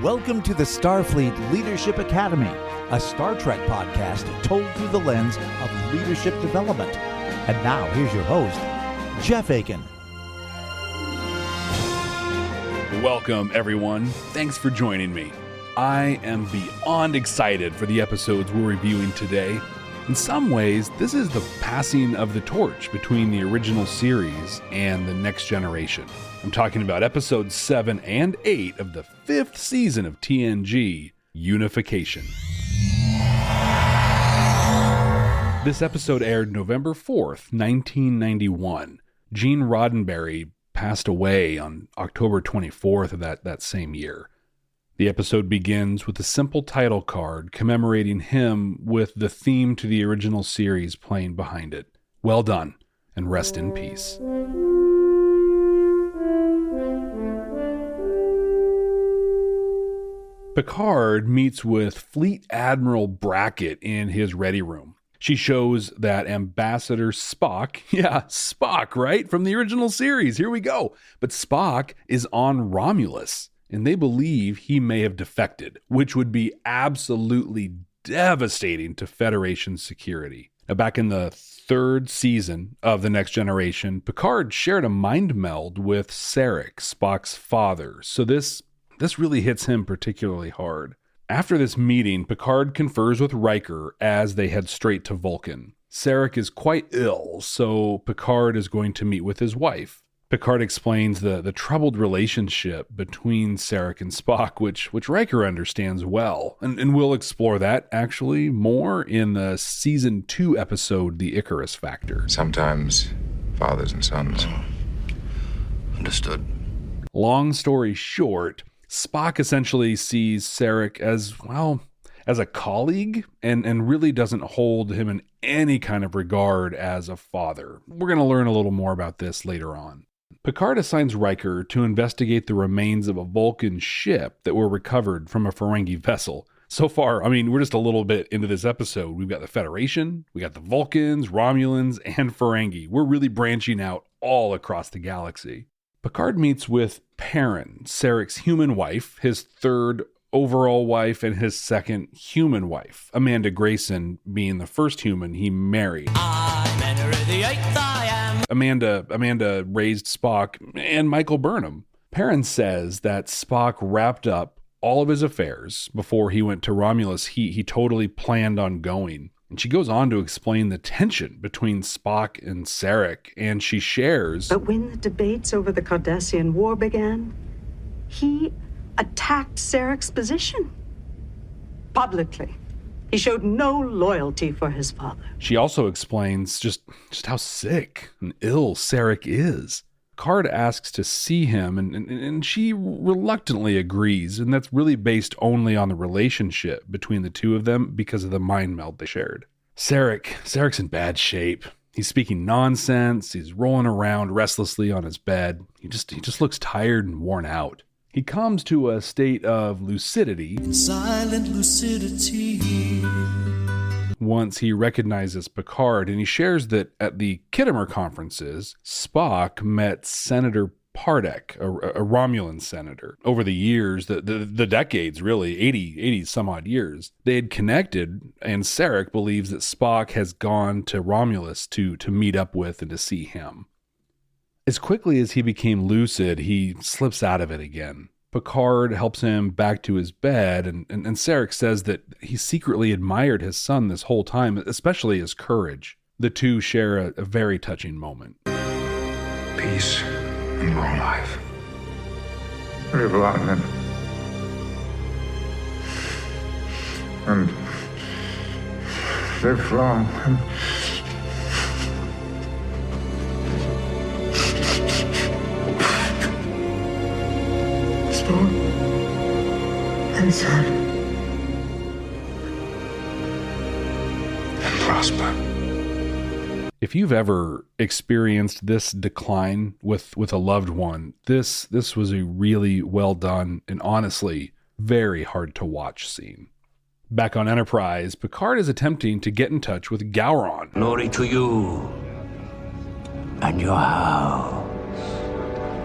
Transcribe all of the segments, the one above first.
Welcome to the Starfleet Leadership Academy, a Star Trek podcast told through the lens of leadership development. And now, here's your host, Jeff Akin. Welcome, everyone. Thanks for joining me. I am beyond excited for the episodes we're reviewing today. In some ways, this is the passing of the torch between the original series and the next generation. I'm talking about episodes 7 and 8 of the 5th season of TNG, Unification. This episode aired November 4th, 1991. Gene Roddenberry passed away on October 24th of that same year. The episode begins with a simple title card commemorating him with the theme to the original series playing behind it. Well done, and rest in peace. Picard meets with Fleet Admiral Brackett in his ready room. She shows that Ambassador Spock, Spock, right? From the original series, here we go. But Spock is on Romulus, and they believe he may have defected, which would be absolutely devastating to Federation security. Now, back in the 3rd season of The Next Generation, Picard shared a mind meld with Sarek, Spock's father, so this really hits him particularly hard. After this meeting, Picard confers with Riker as they head straight to Vulcan. Sarek is quite ill, so Picard is going to meet with his wife. Picard explains the troubled relationship between Sarek and Spock, which Riker understands well. And we'll explore that, actually, more in the Season 2 episode, The Icarus Factor. Sometimes fathers and sons. Understood. Long story short, Spock essentially sees Sarek as a colleague and really doesn't hold him in any kind of regard as a father. We're going to learn a little more about this later on. Picard assigns Riker to investigate the remains of a Vulcan ship that were recovered from a Ferengi vessel. So far, we're just a little bit into this episode. We've got the Federation, we got the Vulcans, Romulans, and Ferengi. We're really branching out all across the galaxy. Picard meets with Perrin, Sarek's human wife, his 3rd overall wife, and his 2nd human wife, Amanda Grayson being the first human he married. I'm Henry the Eighth, I am. Amanda raised Spock and Michael Burnham. Perrin says that Spock wrapped up all of his affairs before he went to Romulus. He totally planned on going. And she goes on to explain the tension between Spock and Sarek, and she shares... But when the debates over the Cardassian War began, he attacked Sarek's position. Publicly. He showed no loyalty for his father. She also explains just how sick and ill Sarek is. Picard asks to see him, and she reluctantly agrees, and that's really based only on the relationship between the two of them because of the mind meld they shared. Sarek's in bad shape. He's speaking nonsense. He's rolling around restlessly on his bed. He just looks tired and worn out. He comes to a state of lucidity. In silent lucidity. Once he recognizes Picard, and he shares that at the Kittimer conferences, Spock met Senator Pardek, a Romulan senator. Over the years, the decades really, 80 some odd years, they had connected, and Sarek believes that Spock has gone to Romulus to meet up with and to see him. As quickly as he became lucid, he slips out of it again. Picard helps him back to his bed, and Sarek says that he secretly admired his son this whole time, especially his courage. The two share a very touching moment. Peace and long life. Live long and live long and And son. And prosper. If you've ever experienced this decline with a loved one, this was a really well done and honestly very hard to watch scene. Back on Enterprise, Picard is attempting to get in touch with Gowron. Glory to you and your house.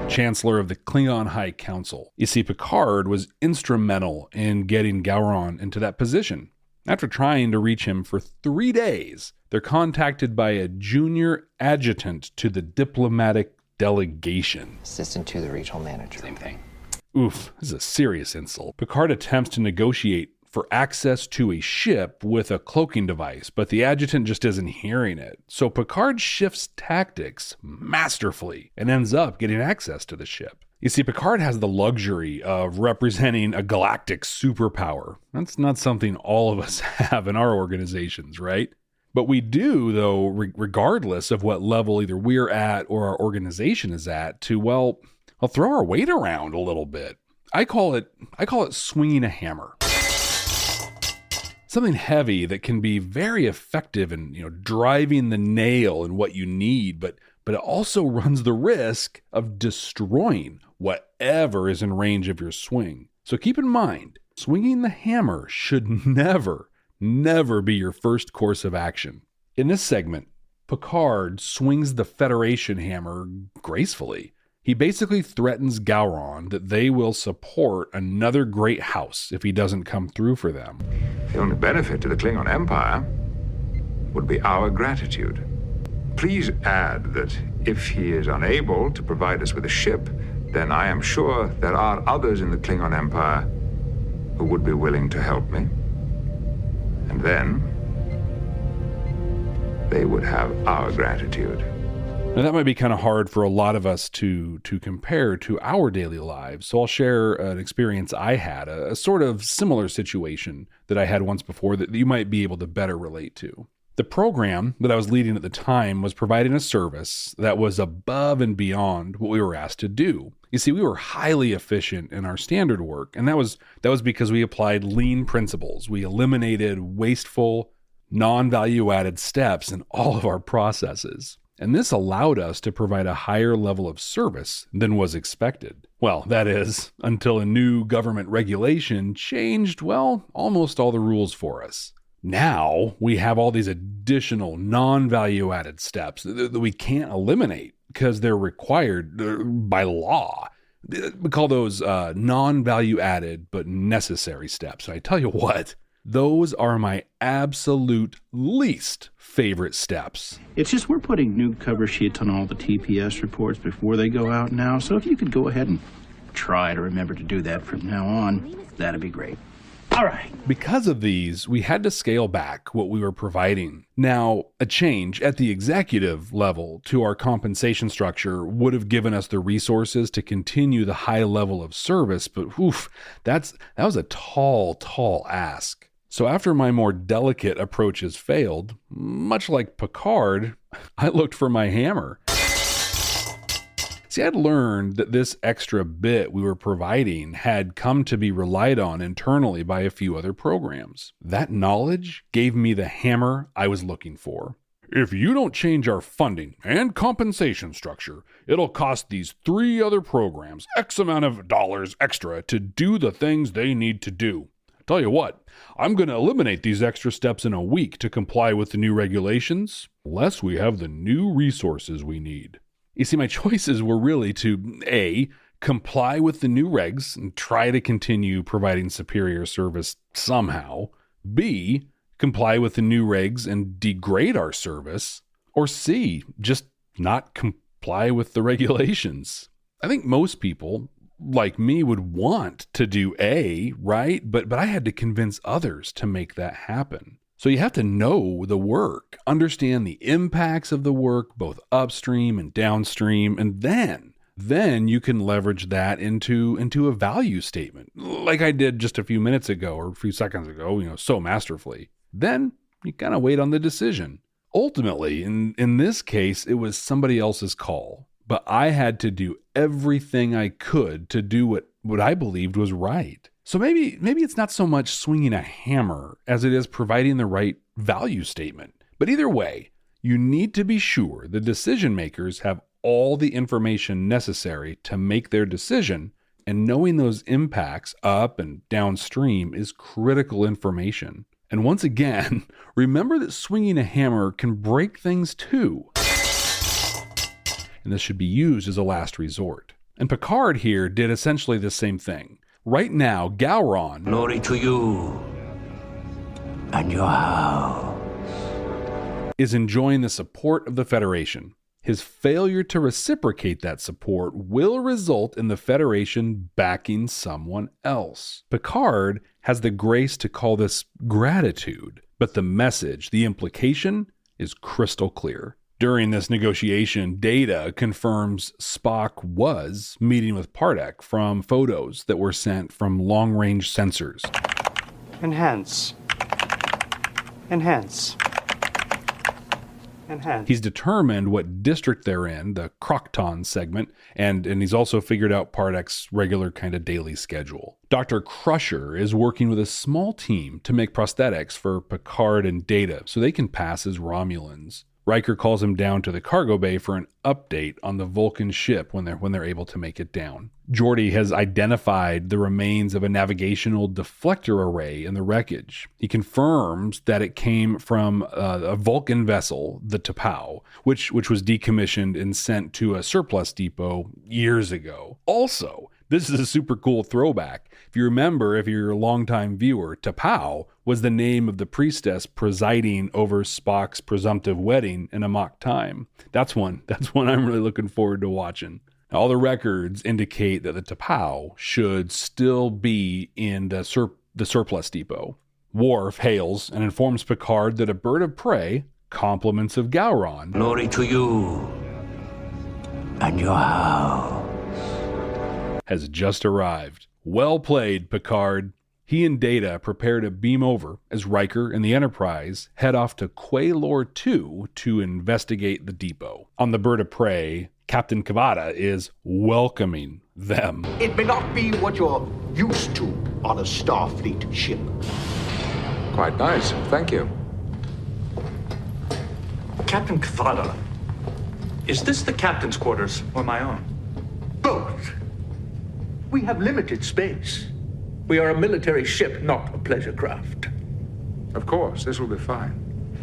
Chancellor of the Klingon High Council. You see, Picard was instrumental in getting Gowron into that position. After trying to reach him for 3 days, they're contacted by a junior adjutant to the diplomatic delegation. Assistant to the regional manager. Same thing. Oof, this is a serious insult. Picard attempts to negotiate for access to a ship with a cloaking device, but the adjutant just isn't hearing it. So Picard shifts tactics masterfully and ends up getting access to the ship. You see, Picard has the luxury of representing a galactic superpower. That's not something all of us have in our organizations, right? But we do, though, regardless of what level either we're at or our organization is at, to, well, I'll throw our weight around a little bit. I call it swinging a hammer. Something heavy that can be very effective in, driving the nail in what you need, but it also runs the risk of destroying whatever is in range of your swing. So keep in mind, swinging the hammer should never be your first course of action. In this segment, Picard swings the Federation hammer gracefully. He basically threatens Gowron that they will support another great house if he doesn't come through for them. The only benefit to the Klingon Empire would be our gratitude. Please add that if he is unable to provide us with a ship, then I am sure there are others in the Klingon Empire who would be willing to help me. And then they would have our gratitude. Now, that might be kind of hard for a lot of us to compare to our daily lives, so I'll share an experience I had, a sort of similar situation that I had once before that you might be able to better relate to. The program that I was leading at the time was providing a service that was above and beyond what we were asked to do. You see, we were highly efficient in our standard work, and that was because we applied lean principles. We eliminated wasteful, non-value-added steps in all of our processes. And this allowed us to provide a higher level of service than was expected. Well, that is, until a new government regulation changed, almost all the rules for us. Now we have all these additional non-value-added steps that we can't eliminate because they're required by law. We call those non-value-added but necessary steps. And I tell you what, those are my absolute least favorite steps. It's just we're putting new cover sheets on all the TPS reports before they go out now, so if you could go ahead and try to remember to do that from now on, that'd be great. All right. Because of these, we had to scale back what we were providing. Now, a change at the executive level to our compensation structure would have given us the resources to continue the high level of service, but that was a tall ask. So after my more delicate approaches failed, much like Picard, I looked for my hammer. See, I'd learned that this extra bit we were providing had come to be relied on internally by a few other programs. That knowledge gave me the hammer I was looking for. If you don't change our funding and compensation structure, it'll cost these 3 other programs X amount of dollars extra to do the things they need to do. Tell you what, I'm going to eliminate these extra steps in a week to comply with the new regulations, unless we have the new resources we need. You see, my choices were really to A, comply with the new regs and try to continue providing superior service somehow, B, comply with the new regs and degrade our service, or C, just not comply with the regulations. I think most people, like me, would want to do A, right? But I had to convince others to make that happen. So you have to know the work, understand the impacts of the work, both upstream and downstream, and then you can leverage that into a value statement, like I did just a few minutes ago or a few seconds ago, so masterfully. Then you kind of wait on the decision. Ultimately, in this case, it was somebody else's call, but I had to do everything I could to do what I believed was right. So maybe it's not so much swinging a hammer as it is providing the right value statement. But either way, you need to be sure the decision makers have all the information necessary to make their decision, and knowing those impacts up and downstream is critical information. And once again, remember that swinging a hammer can break things too. And this should be used as a last resort. And Picard here did essentially the same thing. Right now, Gowron... Glory to you and your house. ...is enjoying the support of the Federation. His failure to reciprocate that support will result in the Federation backing someone else. Picard has the grace to call this gratitude, but the message, the implication, is crystal clear. During this negotiation, Data confirms Spock was meeting with Pardek from photos that were sent from long-range sensors. Enhance. Enhance. He's determined what district they're in, the Crocton segment, and he's also figured out Pardek's regular kind of daily schedule. Dr. Crusher is working with a small team to make prosthetics for Picard and Data so they can pass as Romulans. Riker calls him down to the cargo bay for an update on the Vulcan ship when they're able to make it down. Geordi has identified the remains of a navigational deflector array in the wreckage. He confirms that it came from a Vulcan vessel, the T'Pau, which was decommissioned and sent to a surplus depot years ago. Also, this is a super cool throwback. If you remember, if you're a longtime viewer, T'Pau was the name of the priestess presiding over Spock's presumptive wedding in Amok Time. That's one I'm really looking forward to watching. Now, all the records indicate that the T'Pau should still be in the surplus depot. Worf hails and informs Picard that a bird of prey, compliments of Gowron, Glory to you and your house, has just arrived. Well played, Picard. He and Data prepare to beam over as Riker and the Enterprise head off to Quaylor 2 to investigate the depot. On the bird of prey, Captain Kavada is welcoming them. It may not be what you're used to on a Starfleet ship. Quite nice, thank you. Captain Kavada, is this the captain's quarters or my own? Both. We have limited space. We are a military ship, not a pleasure craft. Of course, this will be fine.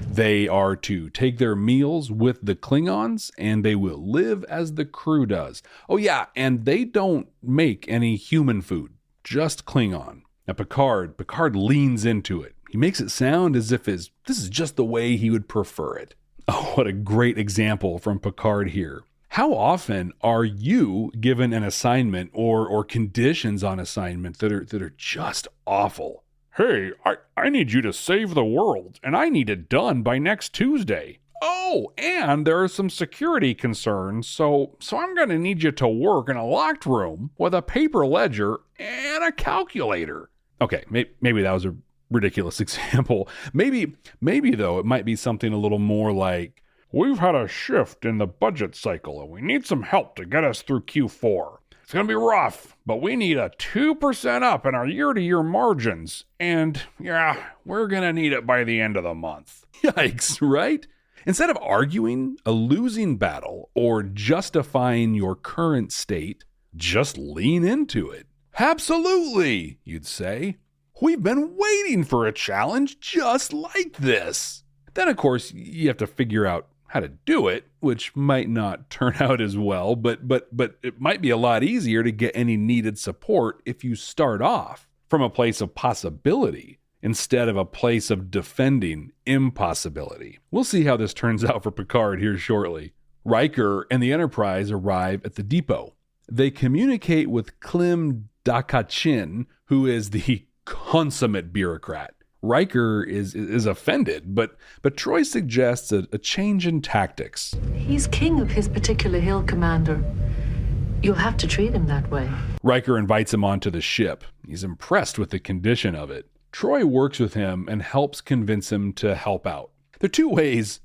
They are to take their meals with the Klingons, and they will live as the crew does. Oh yeah, and they don't make any human food, just Klingon. Now Picard leans into it. He makes it sound as if this is just the way he would prefer it. Oh, what a great example from Picard here. How often are you given an assignment or conditions on assignment that are just awful? Hey, I need you to save the world, and I need it done by next Tuesday. Oh, and there are some security concerns, so I'm going to need you to work in a locked room with a paper ledger and a calculator. Okay, maybe that was a ridiculous example. Maybe though, it might be something a little more like, we've had a shift in the budget cycle and we need some help to get us through Q4. It's going to be rough, but we need a 2% up in our year-to-year margins. And yeah, we're going to need it by the end of the month. Yikes, right? Instead of arguing a losing battle or justifying your current state, just lean into it. Absolutely, you'd say. We've been waiting for a challenge just like this. Then, of course, you have to figure out how to do it, which might not turn out as well, but it might be a lot easier to get any needed support if you start off from a place of possibility instead of a place of defending impossibility. We'll see how this turns out for Picard here shortly. Riker and the Enterprise arrive at the depot. They communicate with Klim Dakachin, who is the consummate bureaucrat. Riker is offended, but Troy suggests a change in tactics. He's king of his particular hill, Commander. You'll have to treat him that way. Riker invites him onto the ship. He's impressed with the condition of it. Troy works with him and helps convince him to help out. There are two ways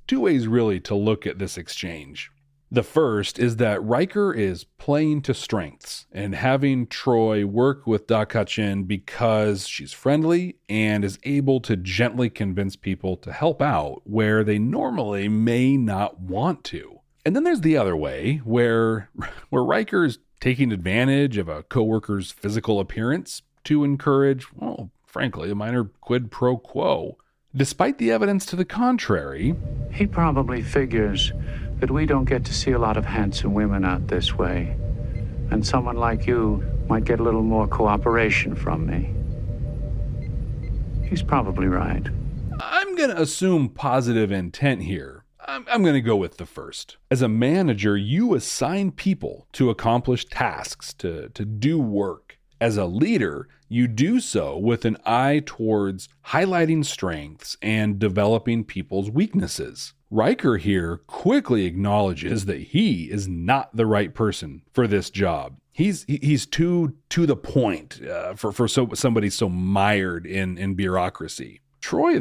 really to look at this exchange. The first is that Riker is playing to strengths and having Troy work with Dakachin because she's friendly and is able to gently convince people to help out where they normally may not want to. And then there's the other way where Riker is taking advantage of a coworker's physical appearance to encourage, well, frankly, a minor quid pro quo. Despite the evidence to the contrary, He probably figures that we don't get to see a lot of handsome women out this way. And someone like you might get a little more cooperation from me. He's probably right. I'm going to assume positive intent here. I'm going to go with the first. As a manager, you assign people to accomplish tasks, to do work. As a leader, you do so with an eye towards highlighting strengths and developing people's weaknesses. Riker here quickly acknowledges that he is not the right person for this job. He's too to the point for somebody so mired in bureaucracy. Troy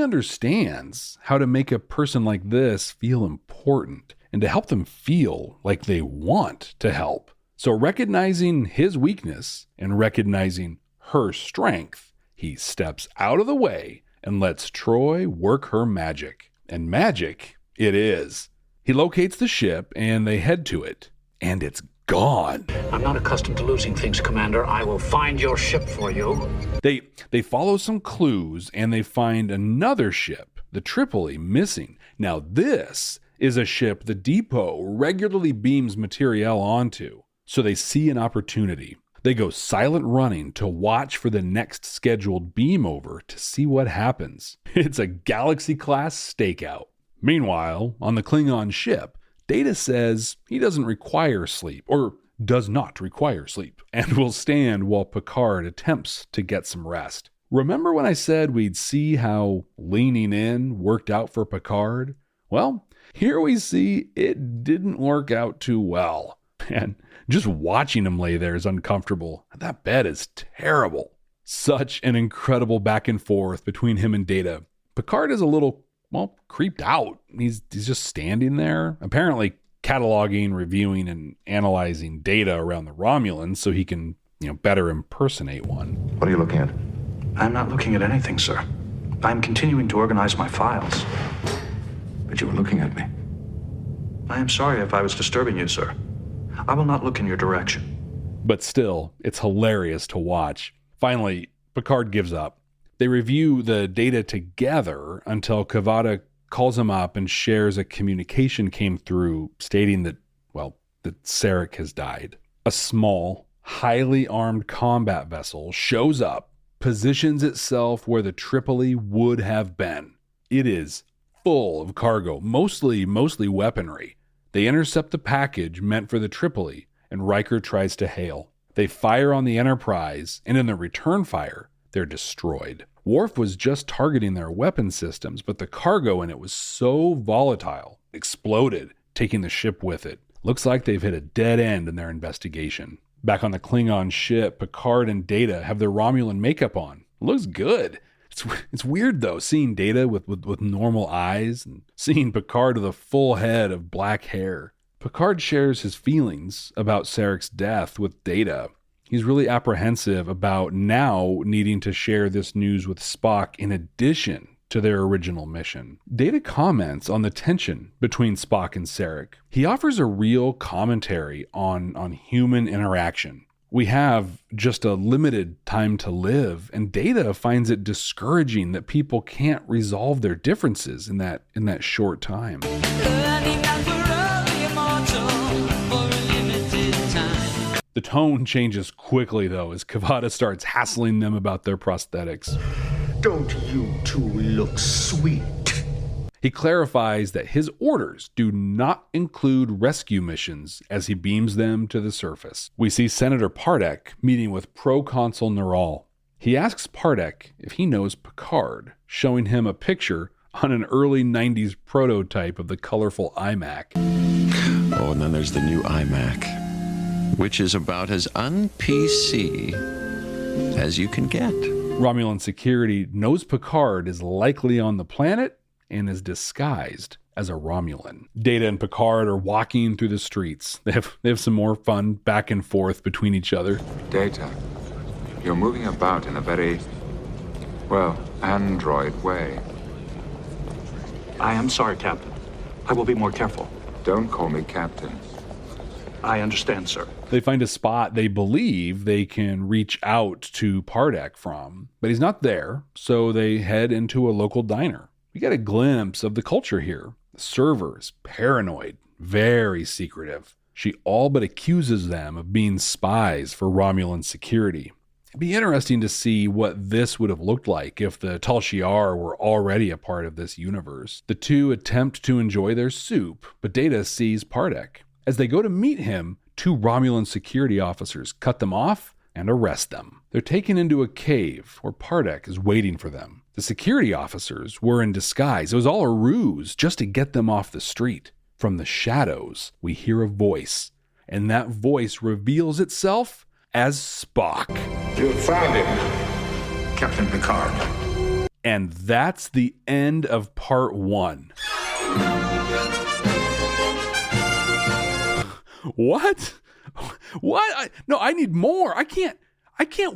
understands how to make a person like this feel important and to help them feel like they want to help. So recognizing his weakness and recognizing her strength, he steps out of the way and lets Troy work her magic. And magic it is. He locates the ship and they head to it. And it's gone. I'm not accustomed to losing things, Commander. I will find your ship for you. They follow some clues and they find another ship, the Tripoli, missing. Now this is a ship the depot regularly beams materiel onto. So they see an opportunity. They go silent running to watch for the next scheduled beam over to see what happens. It's a Galaxy-class stakeout. Meanwhile, on the Klingon ship, Data says he doesn't require sleep, or does not require sleep, and will stand while Picard attempts to get some rest. Remember when I said we'd see how leaning in worked out for Picard? Well, here we see it didn't work out too well. And just watching him lay there is uncomfortable. That bed is terrible. Such an incredible back and forth between him and Data. Picard is a little, creeped out. He's just standing there, apparently cataloging, reviewing, and analyzing data around the Romulans so he can, better impersonate one. What are you looking at? I'm not looking at anything, sir. I'm continuing to organize my files. But you were looking at me. I am sorry if I was disturbing you, sir. I will not look in your direction. But still, it's hilarious to watch. Finally, Picard gives up. They review the data together until Kavada calls him up and shares a communication came through stating that Sarek has died. A small, highly armed combat vessel shows up, positions itself where the Tripoli would have been. It is full of cargo, mostly weaponry. They intercept the package meant for the Tripoli, and Riker tries to hail. They fire on the Enterprise, and in the return fire, they're destroyed. Worf was just targeting their weapon systems, but the cargo in it was so volatile, it exploded, taking the ship with it. Looks like they've hit a dead end in their investigation. Back on the Klingon ship, Picard and Data have their Romulan makeup on. It looks good. It's weird, though, seeing Data with normal eyes and seeing Picard with a full head of black hair. Picard shares his feelings about Sarek's death with Data. He's really apprehensive about now needing to share this news with Spock in addition to their original mission. Data comments on the tension between Spock and Sarek. He offers a real commentary on human interaction. We have just a limited time to live, and Data finds it discouraging that people can't resolve their differences in that short time. The tone changes quickly, though, as Kavada starts hassling them about their prosthetics. Don't you two look sweet? He clarifies that his orders do not include rescue missions as he beams them to the surface. We see Senator Pardek meeting with Proconsul Neural. He asks Pardek if he knows Picard, showing him a picture on an early 90s prototype of the colorful iMac. Oh, and then there's the new iMac, which is about as un-PC as you can get. Romulan security knows Picard is likely on the planet and is disguised as a Romulan. Data and Picard are walking through the streets. They have some more fun back and forth between each other. Data, you're moving about in a very, android way. I am sorry, Captain. I will be more careful. Don't call me Captain. I understand, sir. They find a spot they believe they can reach out to Pardek from, but he's not there, so they head into a local diner. We get a glimpse of the culture here. The server is paranoid, very secretive. She all but accuses them of being spies for Romulan security. It'd be interesting to see what this would have looked like if the Tal Shiar were already a part of this universe. The two attempt to enjoy their soup, but Data sees Pardek. As they go to meet him, 2 Romulan security officers cut them off and arrest them. They're taken into a cave where Pardek is waiting for them. The security officers were in disguise. It was all a ruse just to get them off the street. From the shadows, we hear a voice, and that voice reveals itself as Spock. You have found him, Captain Picard. And that's the end of part 1. What? What? No, I need more. I can't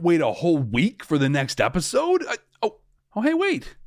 wait a whole week for the next episode. Hey, wait.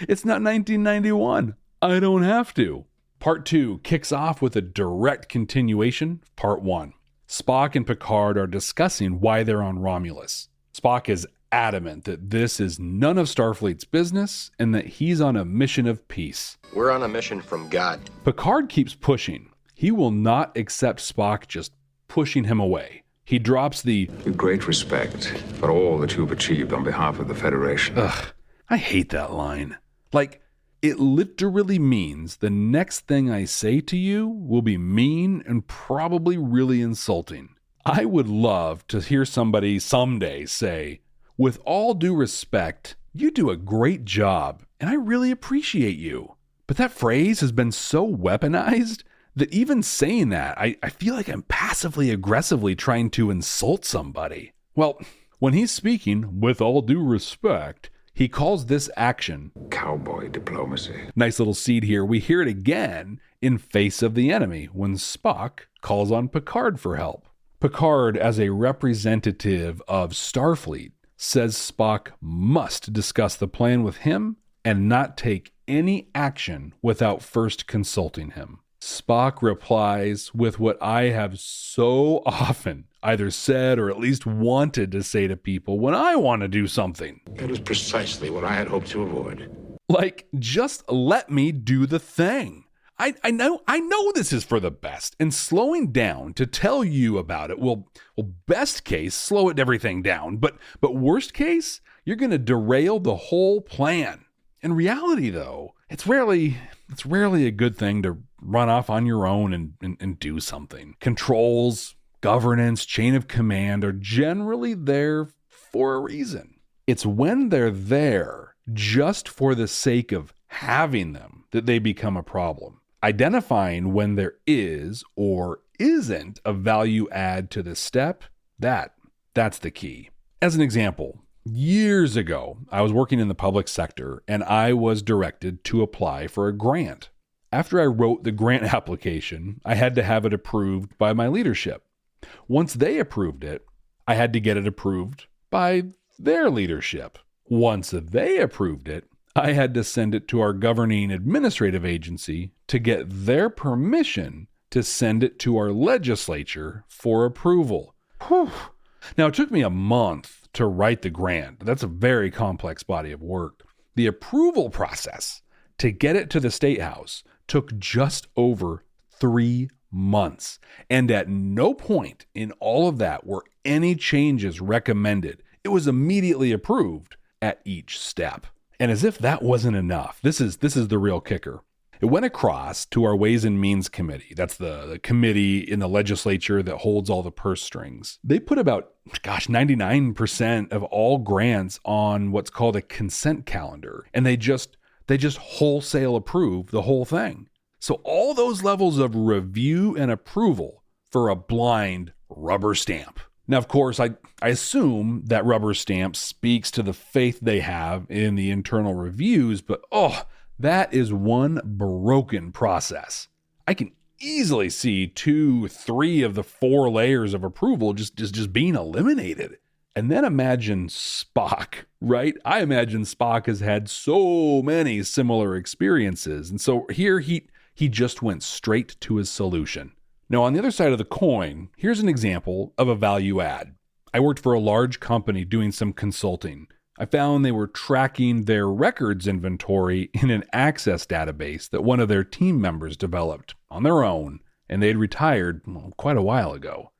It's not 1991. I don't have to. Part 2 kicks off with a direct continuation of part 1. Spock and Picard are discussing why they're on Romulus. Spock is adamant that this is none of Starfleet's business and that he's on a mission of peace. We're on a mission from God. Picard keeps pushing. He will not accept Spock just pushing him away. He drops the with great respect for all that you've achieved on behalf of the Federation. Ugh, I hate that line. Like, it literally means the next thing I say to you will be mean and probably really insulting. I would love to hear somebody someday say, with all due respect, you do a great job and I really appreciate you. But that phrase has been so weaponized that even saying that, I feel like I'm passively aggressively trying to insult somebody. Well, when he's speaking with all due respect, he calls this action cowboy diplomacy. Nice little seed here. We hear it again in Face of the Enemy when Spock calls on Picard for help. Picard, as a representative of Starfleet, says Spock must discuss the plan with him and not take any action without first consulting him. Spock replies with what I have so often either said or at least wanted to say to people when I want to do something. That is precisely what I had hoped to avoid. Like, just let me do the thing. I know this is for the best, and slowing down to tell you about it will best case, slow everything down, but worst case, you're going to derail the whole plan. In reality, though, it's rarely a good thing to run off on your own and do something. Controls, governance, chain of command are generally there for a reason. It's when they're there just for the sake of having them that they become a problem. Identifying when there is or isn't a value add to the step, that's the key. As an example, years ago, I was working in the public sector and I was directed to apply for a grant. After I wrote the grant application, I had to have it approved by my leadership. Once they approved it, I had to get it approved by their leadership. Once they approved it, I had to send it to our governing administrative agency to get their permission to send it to our legislature for approval. Whew. Now, it took me a month to write the grant. That's a very complex body of work. The approval process to get it to the State House took just over 3 months. And at no point in all of that were any changes recommended. It was immediately approved at each step. And as if that wasn't enough, this is the real kicker. It went across to our Ways and Means Committee. That's the committee in the legislature that holds all the purse strings. They put about, 99% of all grants on what's called a consent calendar. And they just wholesale approve the whole thing. So all those levels of review and approval for a blind rubber stamp. Now, of course, I assume that rubber stamp speaks to the faith they have in the internal reviews, but that is one broken process. I can easily see 2-3 of the 4 layers of approval just being eliminated. And then imagine Spock, right? I imagine Spock has had so many similar experiences. And so here he just went straight to his solution. Now, on the other side of the coin, here's an example of a value add. I worked for a large company doing some consulting. I found they were tracking their records inventory in an Access database that one of their team members developed on their own and they'd retired quite a while ago.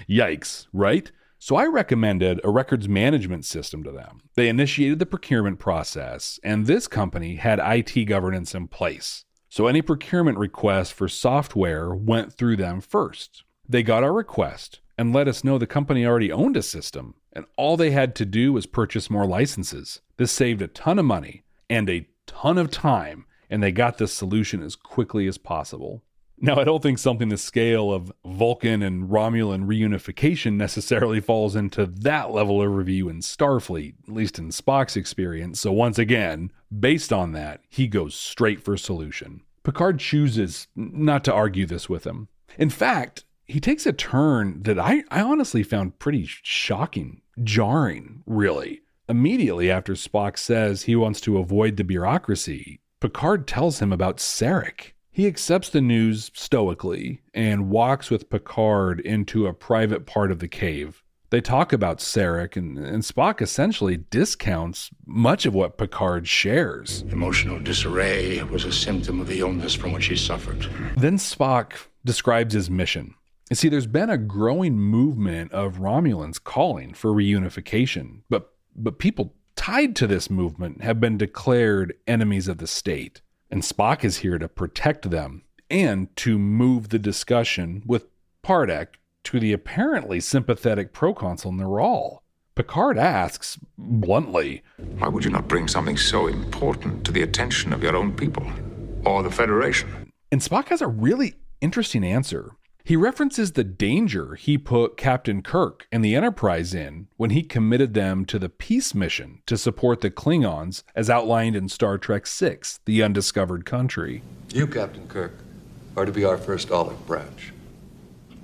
Yikes, right? So I recommended a records management system to them. They initiated the procurement process, and this company had IT governance in place. So any procurement request for software went through them first. They got our request and let us know the company already owned a system, and all they had to do was purchase more licenses. This saved a ton of money and a ton of time, and they got this solution as quickly as possible. Now, I don't think something the scale of Vulcan and Romulan reunification necessarily falls into that level of review in Starfleet, at least in Spock's experience. So once again, based on that, he goes straight for solution. Picard chooses not to argue this with him. In fact, he takes a turn that I honestly found pretty shocking, jarring, really. Immediately after Spock says he wants to avoid the bureaucracy, Picard tells him about Sarek. He accepts the news stoically and walks with Picard into a private part of the cave. They talk about Sarek, and Spock essentially discounts much of what Picard shares. Emotional disarray was a symptom of the illness from which he suffered. Then Spock describes his mission. You see, there's been a growing movement of Romulans calling for reunification, but people tied to this movement have been declared enemies of the state. And Spock is here to protect them and to move the discussion with Pardek to the apparently sympathetic proconsul Neral. Picard asks, bluntly, why would you not bring something so important to the attention of your own people or the Federation? And Spock has a really interesting answer. He references the danger he put Captain Kirk and the Enterprise in when he committed them to the peace mission to support the Klingons as outlined in Star Trek VI, The Undiscovered Country. You, Captain Kirk, are to be our first olive branch.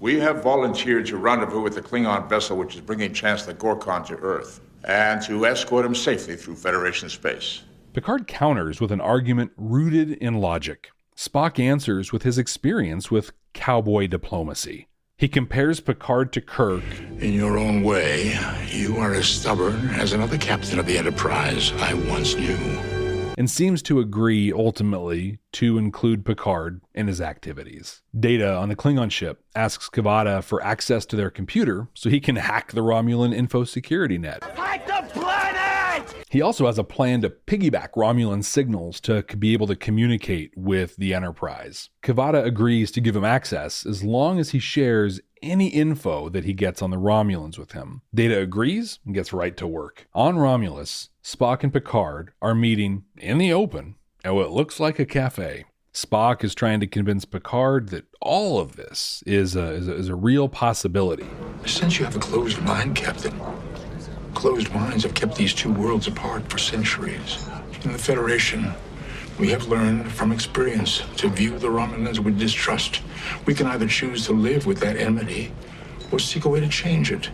We have volunteered to rendezvous with the Klingon vessel which is bringing Chancellor Gorkon to Earth, and to escort him safely through Federation space. Picard counters with an argument rooted in logic. Spock answers with his experience with cowboy diplomacy. He compares Picard to Kirk. In your own way, you are as stubborn as another captain of the Enterprise I once knew. And seems to agree, ultimately, to include Picard in his activities. Data on the Klingon ship asks Kavada for access to their computer so he can hack the Romulan info security net. Hack the planet! He also has a plan to piggyback Romulan signals to be able to communicate with the Enterprise. Kavada agrees to give him access as long as he shares any info that he gets on the Romulans with him. Data agrees and gets right to work. On Romulus, Spock and Picard are meeting in the open at what looks like a cafe. Spock is trying to convince Picard that all of this is a real possibility. Since you have a closed mind, Captain, closed minds have kept these two worlds apart for centuries. In the Federation, we have learned from experience to view the Romulans with distrust. We can either choose to live with that enmity or seek a way to change it.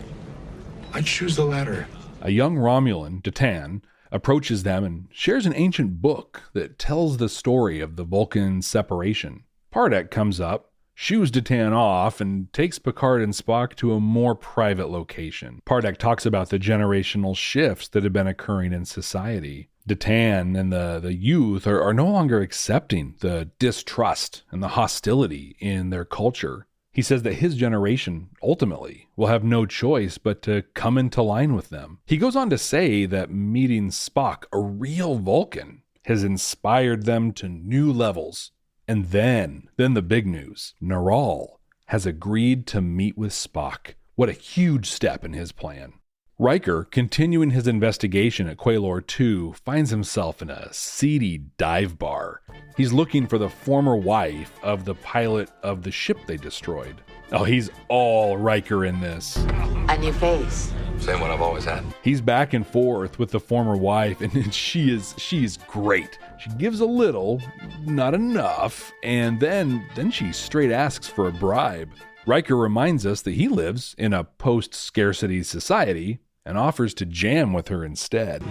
I choose the latter. A young Romulan, Datan, approaches them and shares an ancient book that tells the story of the Vulcan separation. Pardek comes up, shoos Datan off, and takes Picard and Spock to a more private location. Pardek talks about the generational shifts that have been occurring in society. Datan and the youth are no longer accepting the distrust and the hostility in their culture. He says that his generation, ultimately, will have no choice but to come into line with them. He goes on to say that meeting Spock, a real Vulcan, has inspired them to new levels. And then the big news. Neral has agreed to meet with Spock. What a huge step in his plan. Riker, continuing his investigation at Quailor 2, finds himself in a seedy dive bar. He's looking for the former wife of the pilot of the ship they destroyed. Oh, he's all Riker in this. A new face. Same one I've always had. He's back and forth with the former wife, and she is great. She gives a little, not enough, and then she straight asks for a bribe. Riker reminds us that he lives in a post-scarcity society and offers to jam with her instead.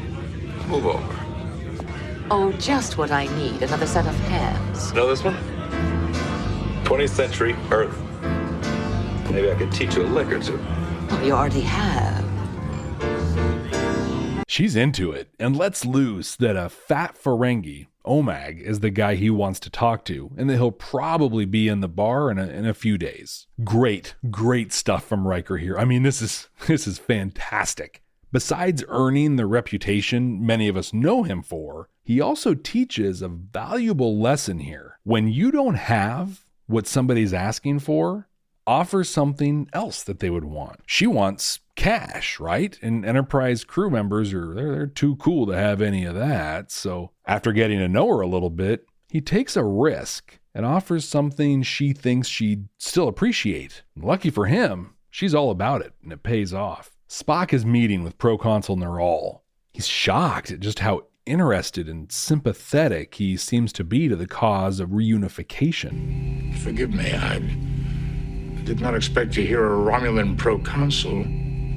Move over. Oh, just what I need. Another set of hands. Know this one? 20th century Earth. Maybe I could teach you a lick or two. Oh, you already have. She's into it and lets loose that a fat Ferengi Omag is the guy he wants to talk to, and that he'll probably be in the bar in a few days. Great stuff from Riker here. I mean, this is fantastic. Besides earning the reputation many of us know him for, he also teaches a valuable lesson here. When you don't have what somebody's asking for, offer something else that they would want. She wants cash, right? And Enterprise crew members they're too cool to have any of that. So after getting to know her a little bit, he takes a risk and offers something she thinks she'd still appreciate. Lucky for him, she's all about it, and it pays off. Spock is meeting with Proconsul Neral. He's shocked at just how interested and sympathetic he seems to be to the cause of reunification. Forgive me, I did not expect to hear a Romulan proconsul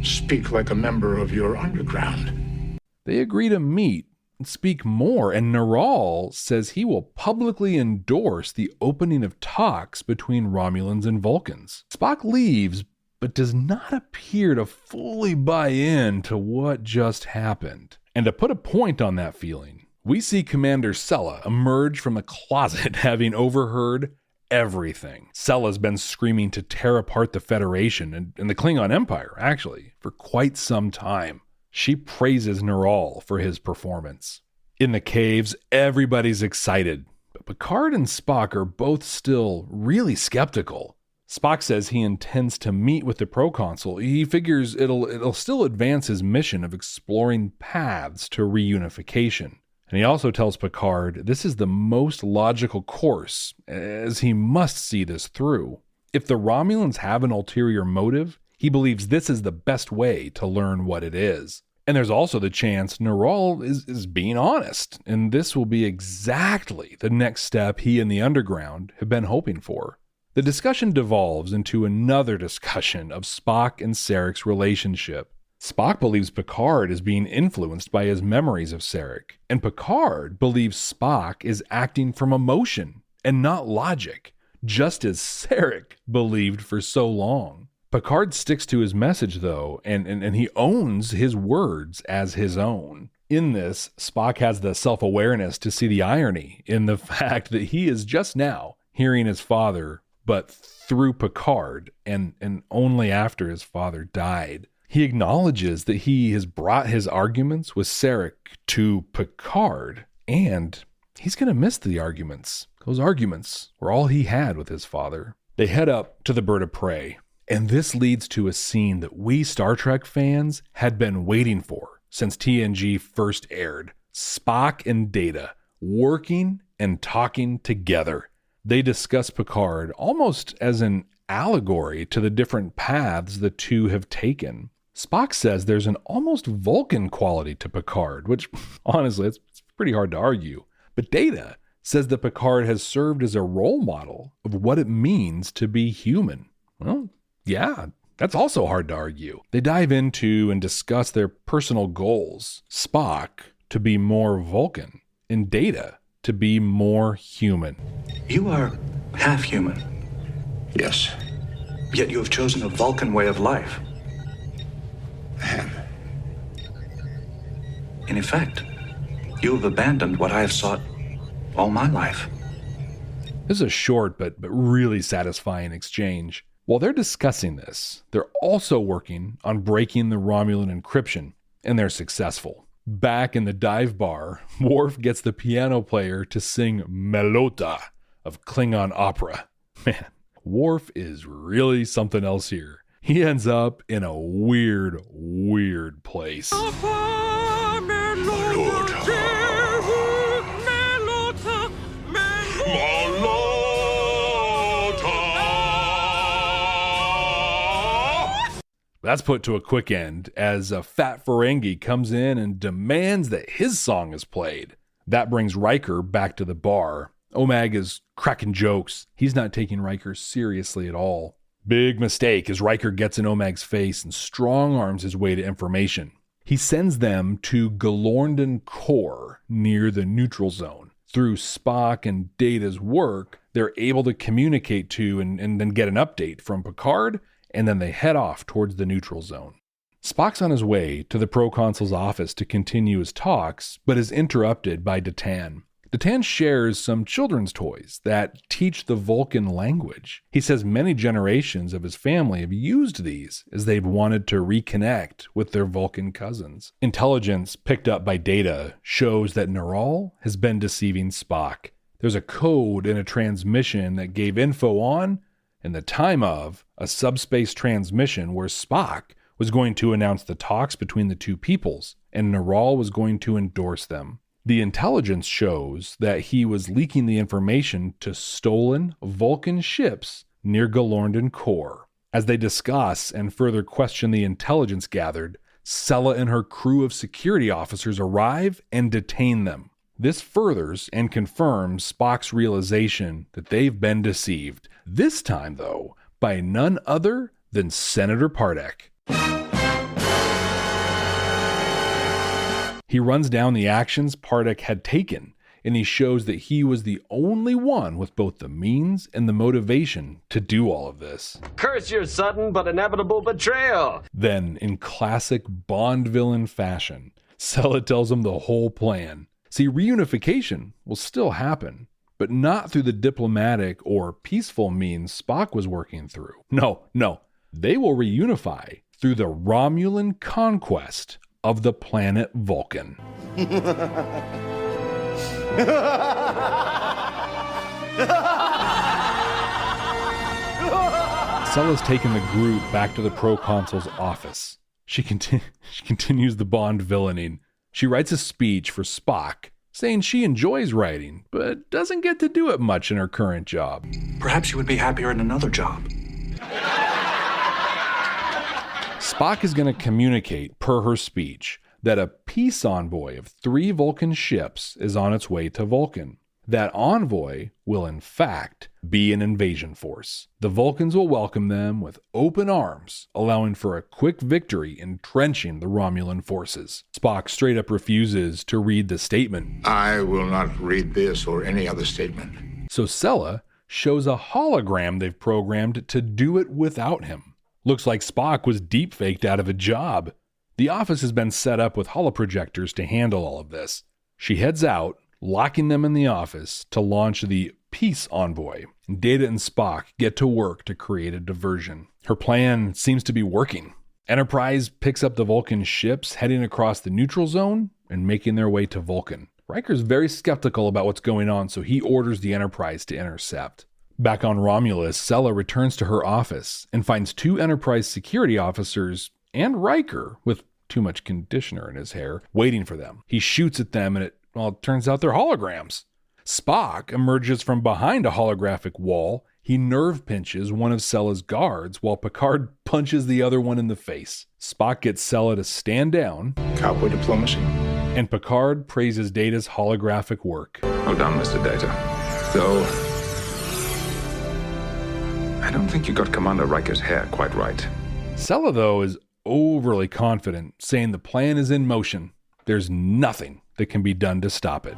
speak like a member of your underground. They agree to meet and speak more, and Neral says he will publicly endorse the opening of talks between Romulans and Vulcans. Spock leaves, but does not appear to fully buy in to what just happened. And to put a point on that feeling, we see Commander Sella emerge from a closet having overheard everything. Sella's been screaming to tear apart the Federation and the Klingon Empire, actually, for quite some time. She praises Neral for his performance. In the caves, everybody's excited, but Picard and Spock are both still really skeptical. Spock says he intends to meet with the proconsul. He figures it'll still advance his mission of exploring paths to reunification. And he also tells Picard this is the most logical course, as he must see this through. If the Romulans have an ulterior motive, he believes this is the best way to learn what it is. And there's also the chance Neral is being honest, and this will be exactly the next step he and the Underground have been hoping for. The discussion devolves into another discussion of Spock and Sarek's relationship. Spock believes Picard is being influenced by his memories of Sarek, and Picard believes Spock is acting from emotion and not logic, just as Sarek believed for so long. Picard sticks to his message, though, and he owns his words as his own. In this, Spock has the self-awareness to see the irony in the fact that he is just now hearing his father, but through Picard, and only after his father died. He acknowledges that he has brought his arguments with Sarek to Picard, and he's going to miss the arguments. Those arguments were all he had with his father. They head up to the Bird of Prey, and this leads to a scene that we Star Trek fans had been waiting for since TNG first aired. Spock and Data working and talking together. They discuss Picard almost as an allegory to the different paths the two have taken. Spock says there's an almost Vulcan quality to Picard, which honestly, it's pretty hard to argue. But Data says that Picard has served as a role model of what it means to be human. Well, yeah, that's also hard to argue. They dive into and discuss their personal goals. Spock to be more Vulcan, and Data to be more human. You are half human. Yes. Yet you have chosen a Vulcan way of life. I have. In effect, you have abandoned what I have sought all my life. This is a short but really satisfying exchange. While they're discussing this, they're also working on breaking the Romulan encryption, and they're successful. Back in the dive bar, Worf gets the piano player to sing Melota of Klingon opera. Man, Worf is really something else here. He ends up in a weird place. That's put to a quick end as a fat Ferengi comes in and demands that his song is played. That brings Riker back to the bar. Omag is cracking jokes. He's not taking Riker seriously at all. Big mistake as Riker gets in Omag's face and strong arms his way to information. He sends them to Galorndon Core near the neutral zone. Through Spock and Data's work, they're able to communicate to and then get an update from Picard, and then they head off towards the neutral zone. Spock's on his way to the proconsul's office to continue his talks, but is interrupted by Datan. Datan shares some children's toys that teach the Vulcan language. He says many generations of his family have used these as they've wanted to reconnect with their Vulcan cousins. Intelligence picked up by Data shows that Neral has been deceiving Spock. There's a code in a transmission that gave info on, and the time of, a subspace transmission where Spock was going to announce the talks between the two peoples, and Neral was going to endorse them. The intelligence shows that he was leaking the information to stolen Vulcan ships near Galorndon Core. As they discuss and further question the intelligence gathered, Sella and her crew of security officers arrive and detain them. This furthers and confirms Spock's realization that they've been deceived, this time, though, by none other than Senator Pardek. He runs down the actions Pardek had taken, and he shows that he was the only one with both the means and the motivation to do all of this. Curse your sudden but inevitable betrayal! Then, in classic Bond villain fashion, Sella tells him the whole plan. See, reunification will still happen, but not through the diplomatic or peaceful means Spock was working through. No. They will reunify through the Romulan conquest of the planet Vulcan. Sella's taken the group back to the proconsul's office. She continues the Bond villaining. She writes a speech for Spock, saying she enjoys writing, but doesn't get to do it much in her current job. Perhaps you would be happier in another job. Spock is going to communicate, per her speech, that a peace envoy of 3 Vulcan ships is on its way to Vulcan. That envoy will, in fact, be an invasion force. The Vulcans will welcome them with open arms, allowing for a quick victory entrenching the Romulan forces. Spock straight up refuses to read the statement. I will not read this or any other statement. So Sella shows a hologram they've programmed to do it without him. Looks like Spock was deep-faked out of a job. The office has been set up with holoprojectors to handle all of this. She heads out, locking them in the office to launch the Peace Envoy. Data and Spock get to work to create a diversion. Her plan seems to be working. Enterprise picks up the Vulcan ships heading across the neutral zone and making their way to Vulcan. Riker's very skeptical about what's going on, so he orders the Enterprise to intercept. Back on Romulus, Sella returns to her office and finds 2 Enterprise security officers and Riker, with too much conditioner in his hair, waiting for them. He shoots at them and it turns out they're holograms. Spock emerges from behind a holographic wall. He nerve pinches one of Sella's guards while Picard punches the other one in the face. Spock gets Sella to stand down. Cowboy diplomacy. And Picard praises Data's holographic work. Well done, Mr. Data. Though, I don't think you got Commander Riker's hair quite right. Sella, though, is overly confident, saying the plan is in motion. There's nothing that can be done to stop it.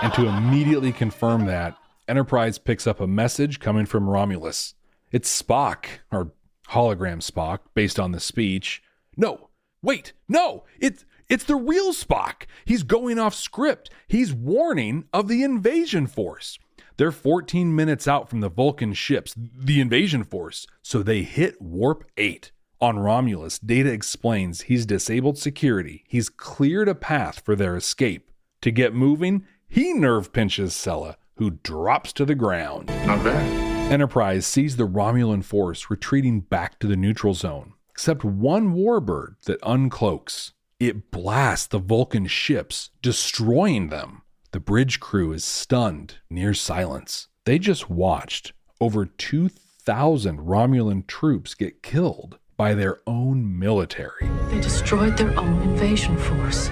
And to immediately confirm that, Enterprise picks up a message coming from Romulus. It's Spock, or hologram Spock, based on the speech. No, it's the real Spock. He's going off script. He's warning of the invasion force. They're 14 minutes out from the Vulcan ships, the invasion force, so they hit Warp 8. On Romulus, Data explains he's disabled security. He's cleared a path for their escape. To get moving, he nerve pinches Sella, who drops to the ground. Not bad. Enterprise sees the Romulan force retreating back to the neutral zone, except one warbird that uncloaks. It blasts the Vulcan ships, destroying them. The bridge crew is stunned, near silence. They just watched over 2,000 Romulan troops get killed by their own military. They destroyed their own invasion force.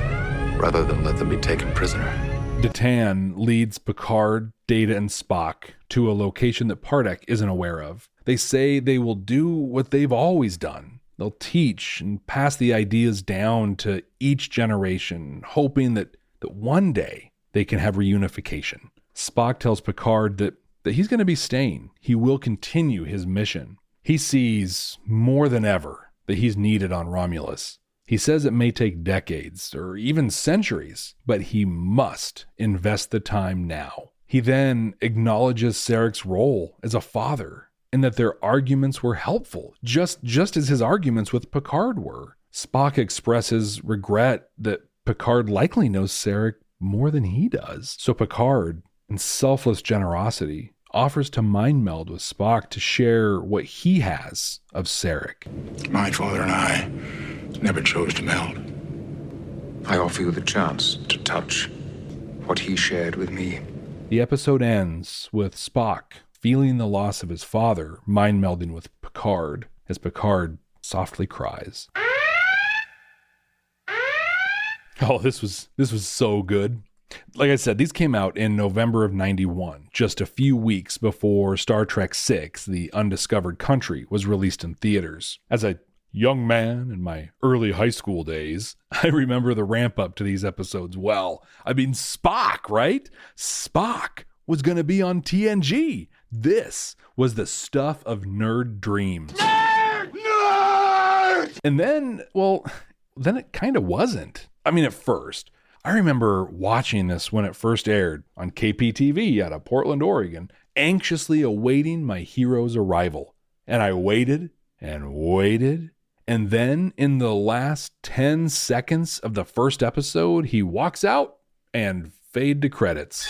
Rather than let them be taken prisoner. Datan leads Picard, Data, and Spock to a location that Pardek isn't aware of. They say they will do what they've always done. They'll teach and pass the ideas down to each generation, hoping that one day they can have reunification. Spock tells Picard that he's going to be staying. He will continue his mission. He sees more than ever that he's needed on Romulus. He says it may take decades or even centuries, but he must invest the time now. He then acknowledges Sarek's role as a father and that their arguments were helpful, just as his arguments with Picard were. Spock expresses regret that Picard likely knows Sarek more than he does. So Picard, in selfless generosity, offers to mind meld with Spock to share what he has of Sarek. My father and I never chose to meld. I offer you the chance to touch what he shared with me. The episode ends with Spock feeling the loss of his father, mind melding with Picard, as Picard softly cries. Oh, this was so good. Like I said, these came out in November of 91, just a few weeks before Star Trek VI, The Undiscovered Country, was released in theaters. As a young man in my early high school days, I remember the ramp up to these episodes well. I mean, Spock, right? Spock was going to be on TNG. This was the stuff of nerd dreams. Nerd! And then it kind of wasn't. I mean, at first, I remember watching this when it first aired on KPTV out of Portland, Oregon, anxiously awaiting my hero's arrival. And I waited and waited. And then in the last 10 seconds of the first episode, he walks out and fade to credits.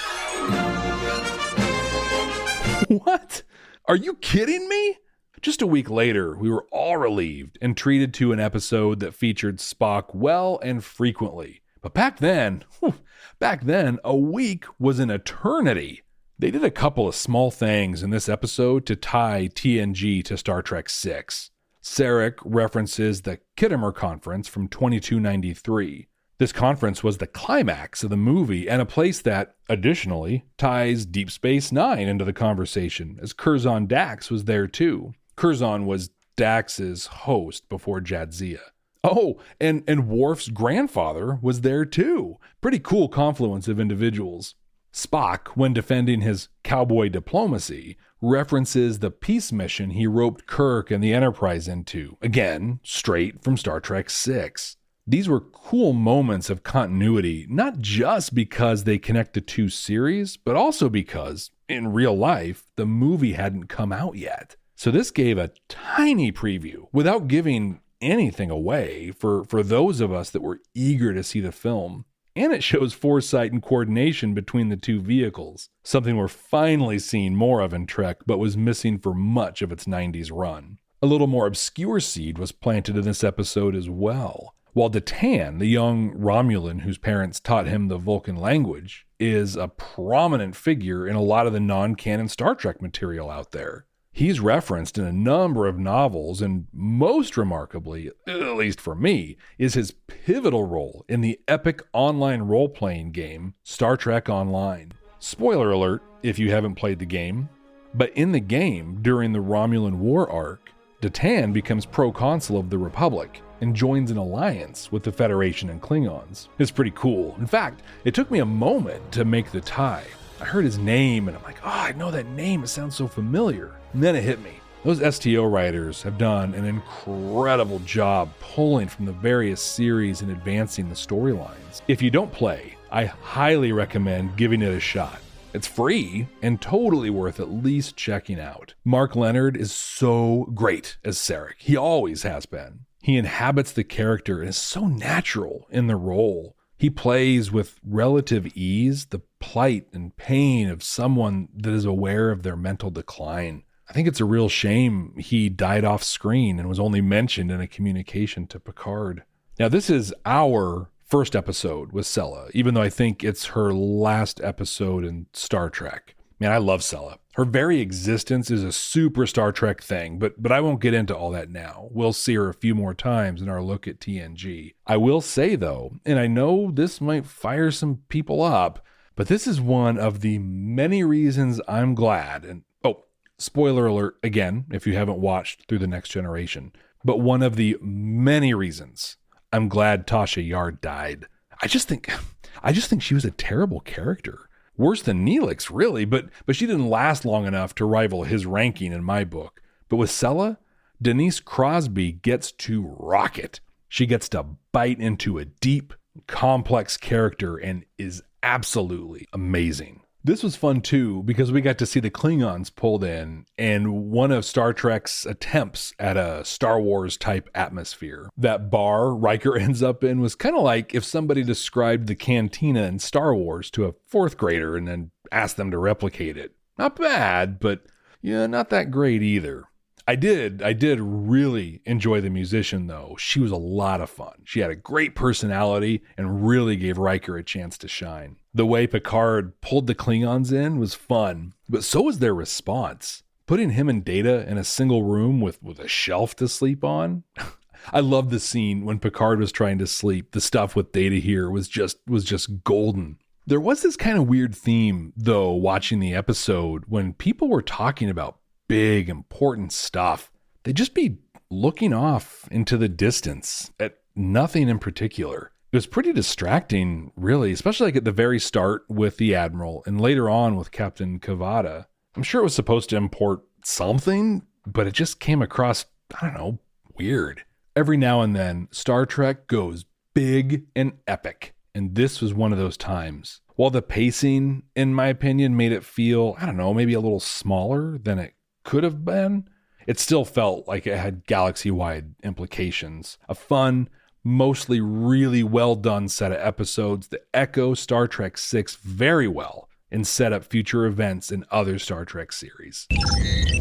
What? Are you kidding me? Just a week later, we were all relieved and treated to an episode that featured Spock well and frequently. But back then, a week was an eternity. They did a couple of small things in this episode to tie TNG to Star Trek VI. Sarek references the Kittimer Conference from 2293. This conference was the climax of the movie and a place that, additionally, ties Deep Space Nine into the conversation, as Curzon Dax was there too. Curzon was Dax's host before Jadzia. Oh, and Worf's grandfather was there too. Pretty cool confluence of individuals. Spock, when defending his cowboy diplomacy, references the peace mission he roped Kirk and the Enterprise into, again, straight from Star Trek VI. These were cool moments of continuity, not just because they connect the two series, but also because, in real life, the movie hadn't come out yet. So this gave a tiny preview, without giving anything away, for those of us that were eager to see the film. And it shows foresight and coordination between the two vehicles, something we're finally seeing more of in Trek, but was missing for much of its 90s run. A little more obscure seed was planted in this episode as well. While Datan, the young Romulan whose parents taught him the Vulcan language, is a prominent figure in a lot of the non-canon Star Trek material out there. He's referenced in a number of novels, and most remarkably, at least for me, is his pivotal role in the epic online role-playing game Star Trek Online. Spoiler alert if you haven't played the game, but in the game, during the Romulan War arc, Datan becomes proconsul of the Republic and joins an alliance with the Federation and Klingons. It's pretty cool. In fact, it took me a moment to make the tie. I heard his name and I'm like, oh, I know that name. It sounds so familiar. And then it hit me. Those STO writers have done an incredible job pulling from the various series and advancing the storylines. If you don't play, I highly recommend giving it a shot. It's free and totally worth at least checking out. Mark Leonard is so great as Sarek. He always has been. He inhabits the character and is so natural in the role. He plays with relative ease the plight and pain of someone that is aware of their mental decline. I think it's a real shame he died off screen and was only mentioned in a communication to Picard. Now, this is our first episode with Sela, even though I think it's her last episode in Star Trek. Man, I love Sela. Her very existence is a super Star Trek thing, but I won't get into all that now. We'll see her a few more times in our look at TNG. I will say, though, and I know this might fire some people up, but this is one of the many reasons I'm glad, and spoiler alert again, if you haven't watched Through the Next Generation, but one of the many reasons I'm glad Tasha Yar died. I just think she was a terrible character. Worse than Neelix, really, but she didn't last long enough to rival his ranking in my book. But with Sela, Denise Crosby gets to rock it. She gets to bite into a deep, complex character and is absolutely amazing. This was fun too, because we got to see the Klingons pulled in and one of Star Trek's attempts at a Star Wars type atmosphere. That bar Riker ends up in was kind of like if somebody described the cantina in Star Wars to a fourth grader and then asked them to replicate it. Not bad, but yeah, not that great either. I did really enjoy the musician though. She was a lot of fun. She had a great personality and really gave Riker a chance to shine. The way Picard pulled the Klingons in was fun, but so was their response. Putting him and Data in a single room with a shelf to sleep on. I love the scene when Picard was trying to sleep. The stuff with Data here was just golden. There was this kind of weird theme though watching the episode when people were talking about big, important stuff. They'd just be looking off into the distance at nothing in particular. It was pretty distracting, really, especially like at the very start with the Admiral and later on with Captain Kavada. I'm sure it was supposed to import something, but it just came across, I don't know, weird. Every now and then, Star Trek goes big and epic, and this was one of those times. While the pacing, in my opinion, made it feel, I don't know, maybe a little smaller than it could have been, it still felt like it had galaxy-wide implications. A fun, mostly really well done set of episodes that echo Star Trek VI very well and set up future events in other Star Trek series.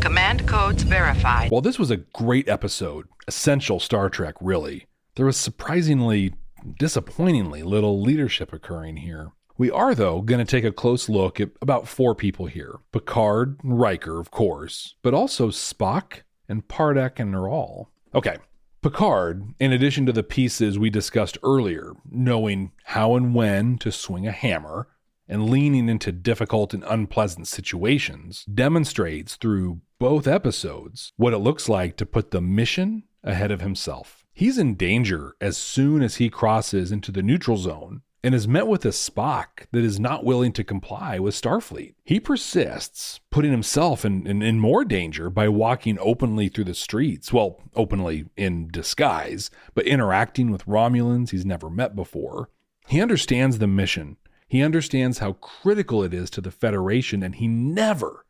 Command codes verified. While this was a great episode, essential Star Trek really, there was surprisingly, disappointingly little leadership occurring here. We are, though, going to take a close look at about 4 people here. Picard, Riker, of course, but also Spock and Pardek and Neral. Okay, Picard, in addition to the pieces we discussed earlier, knowing how and when to swing a hammer and leaning into difficult and unpleasant situations, demonstrates through both episodes what it looks like to put the mission ahead of himself. He's in danger as soon as he crosses into the neutral zone and is met with a Spock that is not willing to comply with Starfleet. He persists, putting himself in more danger by walking openly through the streets, well, openly in disguise, but interacting with Romulans he's never met before. He understands the mission. He understands how critical it is to the Federation, and he never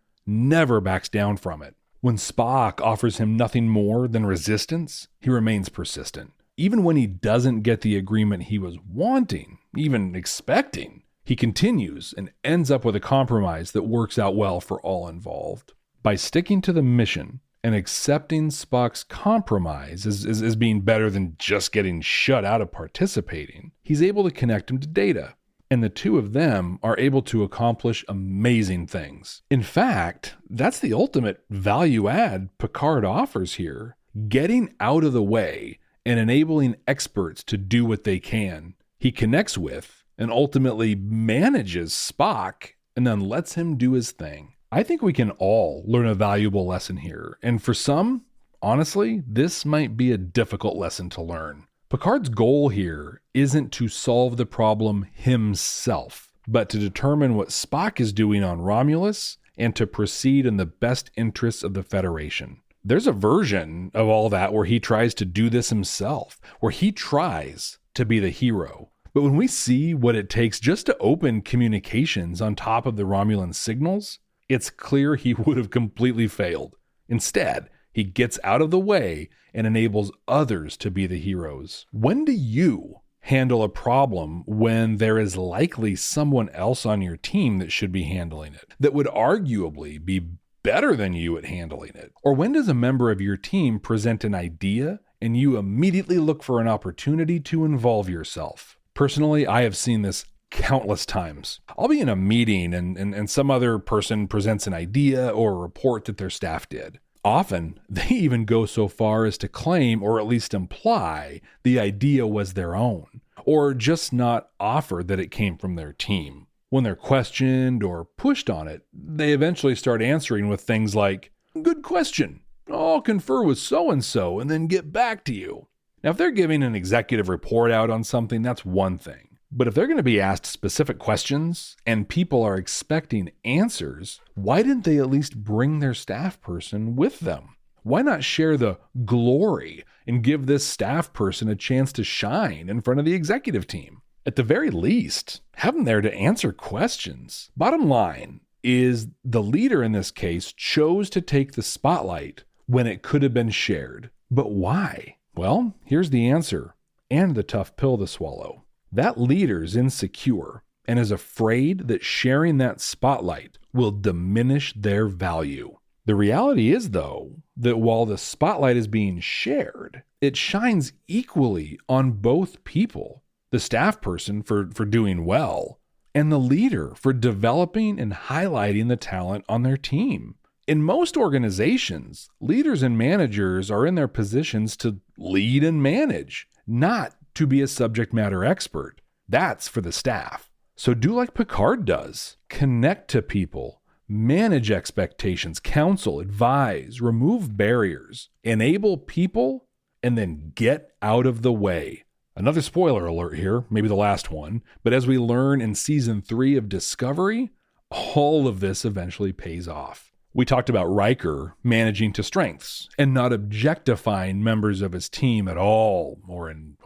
backs down from it. When Spock offers him nothing more than resistance, he remains persistent. Even when he doesn't get the agreement he was wanting, even expecting, he continues and ends up with a compromise that works out well for all involved. By sticking to the mission and accepting Spock's compromise as being better than just getting shut out of participating, he's able to connect him to Data, and the two of them are able to accomplish amazing things. In fact, that's the ultimate value add Picard offers here, getting out of the way and enabling experts to do what they can. He connects with and ultimately manages Spock and then lets him do his thing. I think we can all learn a valuable lesson here. And for some, honestly, this might be a difficult lesson to learn. Picard's goal here isn't to solve the problem himself, but to determine what Spock is doing on Romulus and to proceed in the best interests of the Federation. There's a version of all that where he tries to do this himself, where he tries to be the hero. But when we see what it takes just to open communications on top of the Romulan signals, it's clear he would have completely failed. Instead, he gets out of the way and enables others to be the heroes. When do you handle a problem when there is likely someone else on your team that should be handling it, that would arguably be better than you at handling it? Or when does a member of your team present an idea and you immediately look for an opportunity to involve yourself? Personally, I have seen this countless times. I'll be in a meeting and some other person presents an idea or a report that their staff did. Often, they even go so far as to claim or at least imply the idea was their own, or just not offer that it came from their team. When they're questioned or pushed on it, they eventually start answering with things like, "Good question. I'll confer with so-and-so and then get back to you." Now, if they're giving an executive report out on something, that's one thing. But if they're going to be asked specific questions and people are expecting answers, why didn't they at least bring their staff person with them? Why not share the glory and give this staff person a chance to shine in front of the executive team. At the very least, have them there to answer questions. Bottom line is the leader in this case chose to take the spotlight when it could have been shared. But why? Well, here's the answer and the tough pill to swallow. That leader's insecure and is afraid that sharing that spotlight will diminish their value. The reality is, though, that while the spotlight is being shared, it shines equally on both people. The staff person for doing well, and the leader for developing and highlighting the talent on their team. In most organizations, leaders and managers are in their positions to lead and manage, not to be a subject matter expert. That's for the staff. So do like Picard does. Connect to people, manage expectations, counsel, advise, remove barriers, enable people, and then get out of the way. Another spoiler alert here, maybe the last one, but as we learn in season 3 of Discovery, all of this eventually pays off. We talked about Riker managing to strengths and not objectifying members of his team at all or in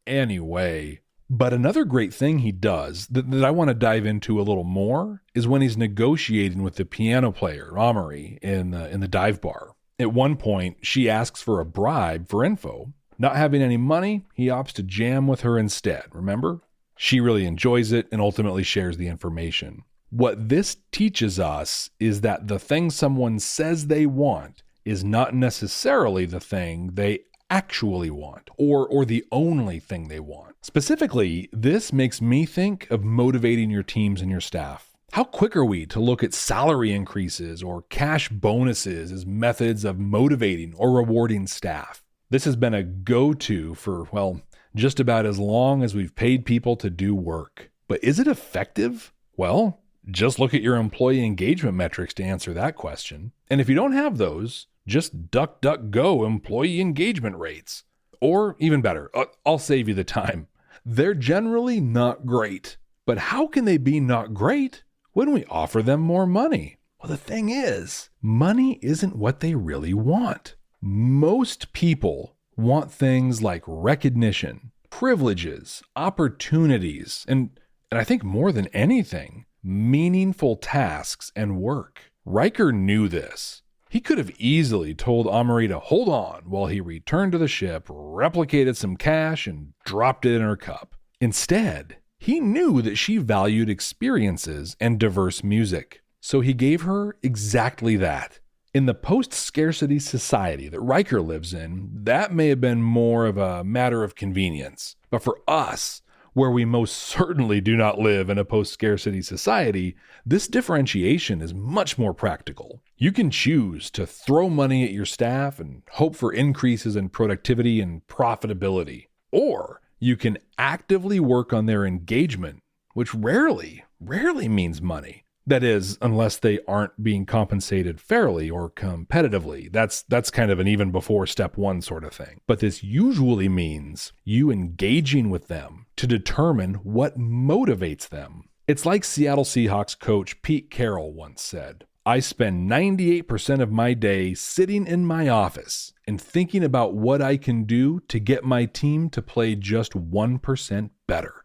any way. But another great thing he does that I want to dive into a little more is when he's negotiating with the piano player, Amory, in the dive bar. At one point, she asks for a bribe for info. Not having any money, he opts to jam with her instead, remember? She really enjoys it and ultimately shares the information. What this teaches us is that the thing someone says they want is not necessarily the thing they actually want or the only thing they want. Specifically, this makes me think of motivating your teams and your staff. How quick are we to look at salary increases or cash bonuses as methods of motivating or rewarding staff? This has been a go-to for, well, just about as long as we've paid people to do work. But is it effective? Well, just look at your employee engagement metrics to answer that question. And if you don't have those, just DuckDuckGo employee engagement rates. Or even better, I'll save you the time. They're generally not great. But how can they be not great when we offer them more money? Well, the thing is, money isn't what they really want. Most people want things like recognition, privileges, opportunities, and I think more than anything, meaningful tasks and work. Riker knew this. He could have easily told Amory to hold on while he returned to the ship, replicated some cash, and dropped it in her cup. Instead, he knew that she valued experiences and diverse music, so he gave her exactly that. In the post-scarcity society that Riker lives in, that may have been more of a matter of convenience. But for us, where we most certainly do not live in a post-scarcity society, this differentiation is much more practical. You can choose to throw money at your staff and hope for increases in productivity and profitability. Or you can actively work on their engagement, which rarely means money. That is, unless they aren't being compensated fairly or competitively. That's kind of an even before step 1 sort of thing. But this usually means you engaging with them to determine what motivates them. It's like Seattle Seahawks coach Pete Carroll once said, "I spend 98% of my day sitting in my office and thinking about what I can do to get my team to play just 1% better."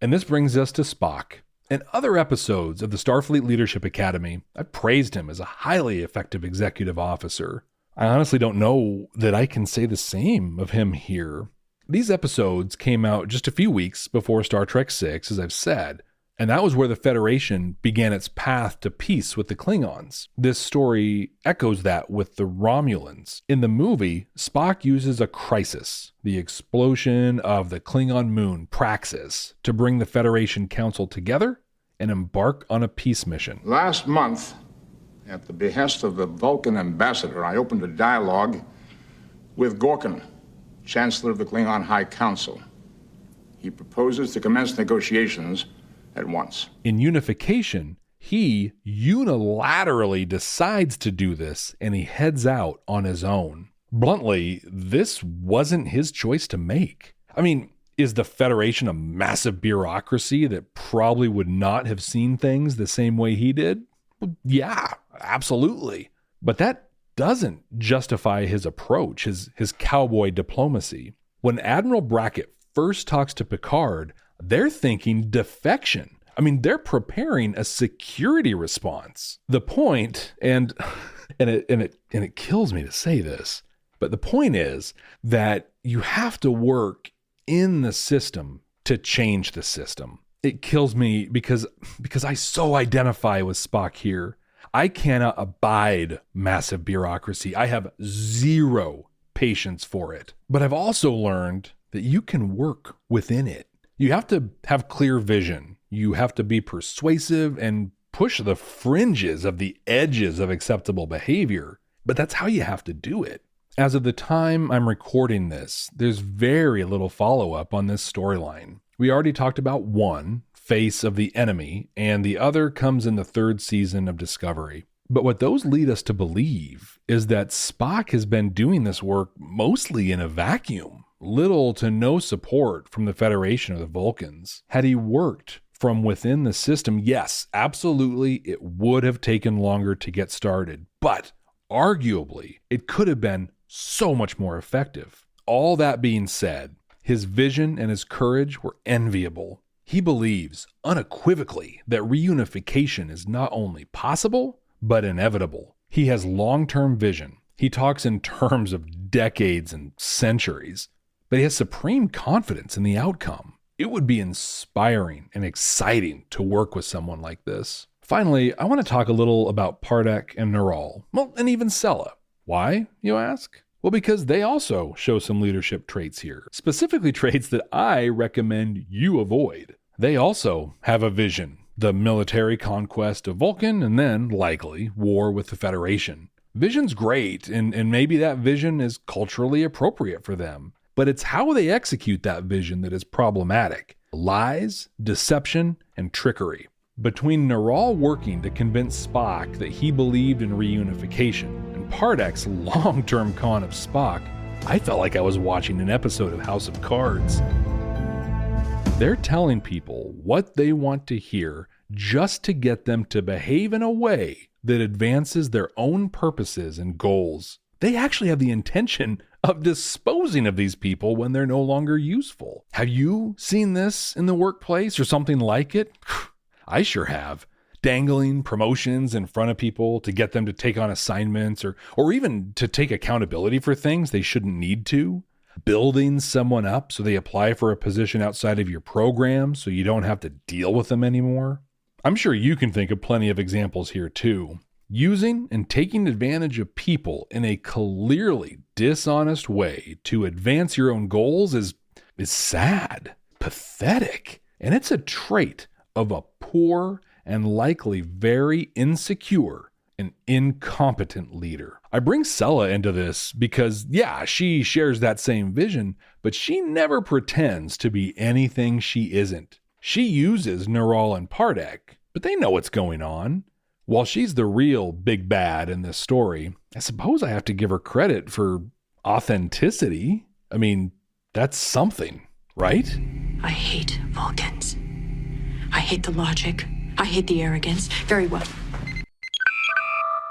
And this brings us to Spock. In other episodes of the Starfleet Leadership Academy, I've praised him as a highly effective executive officer. I honestly don't know that I can say the same of him here. These episodes came out just a few weeks before Star Trek VI, as I've said, and that was where the Federation began its path to peace with the Klingons. This story echoes that with the Romulans. In the movie, Spock uses a crisis, the explosion of the Klingon moon Praxis, to bring the Federation Council together and embark on a peace mission. Last month, at the behest of the Vulcan ambassador, I opened a dialogue with Gorkin, Chancellor of the Klingon High Council. He proposes to commence negotiations at once. In Unification, he unilaterally decides to do this and he heads out on his own. Bluntly, this wasn't his choice to make. I mean, is the Federation a massive bureaucracy that probably would not have seen things the same way he did? Well, yeah, absolutely. But that doesn't justify his approach, his cowboy diplomacy. When Admiral Brackett first talks to Picard, they're thinking defection. I mean, they're preparing a security response. The point, and it kills me to say this, but the point is that you have to work in the system to change the system. It kills me because I so identify with Spock here. I cannot abide massive bureaucracy. I have zero patience for it. But I've also learned that you can work within it. You have to have clear vision. You have to be persuasive and push the fringes of the edges of acceptable behavior. But that's how you have to do it. As of the time I'm recording this, there's very little follow-up on this storyline. We already talked about one, Face of the Enemy, and the other comes in the 3rd season of Discovery. But what those lead us to believe is that Spock has been doing this work mostly in a vacuum. Little to no support from the Federation or the Vulcans. Had he worked from within the system, yes, absolutely, it would have taken longer to get started. But arguably, it could have been so much more effective. All that being said, his vision and his courage were enviable. He believes unequivocally that reunification is not only possible, but inevitable. He has long-term vision. He talks in terms of decades and centuries, but he has supreme confidence in the outcome. It would be inspiring and exciting to work with someone like this. Finally, I want to talk a little about Pardek and Neral, well, and even Sella. Why, you ask? Well, because they also show some leadership traits here, specifically traits that I recommend you avoid. They also have a vision, the military conquest of Vulcan, and then, likely, war with the Federation. Vision's great, and maybe that vision is culturally appropriate for them, but it's how they execute that vision that is problematic. Lies, deception, and trickery. Between Neral working to convince Spock that he believed in reunification and Pardek's long-term con of Spock, I felt like I was watching an episode of House of Cards. They're telling people what they want to hear just to get them to behave in a way that advances their own purposes and goals. They actually have the intention of disposing of these people when they're no longer useful. Have you seen this in the workplace or something like it? I sure have. Dangling promotions in front of people to get them to take on assignments or even to take accountability for things they shouldn't need to. Building someone up so they apply for a position outside of your program so you don't have to deal with them anymore. I'm sure you can think of plenty of examples here too. Using and taking advantage of people in a clearly dishonest way to advance your own goals is sad, pathetic, and it's a trait of a poor and likely very insecure and incompetent leader. I bring Sella into this because, yeah, she shares that same vision, but she never pretends to be anything she isn't. She uses Neral and Pardek, but they know what's going on. While she's the real big bad in this story, I suppose I have to give her credit for authenticity. I mean, that's something, right? I hate Vulcans. I hate the logic. I hate the arrogance. Very well.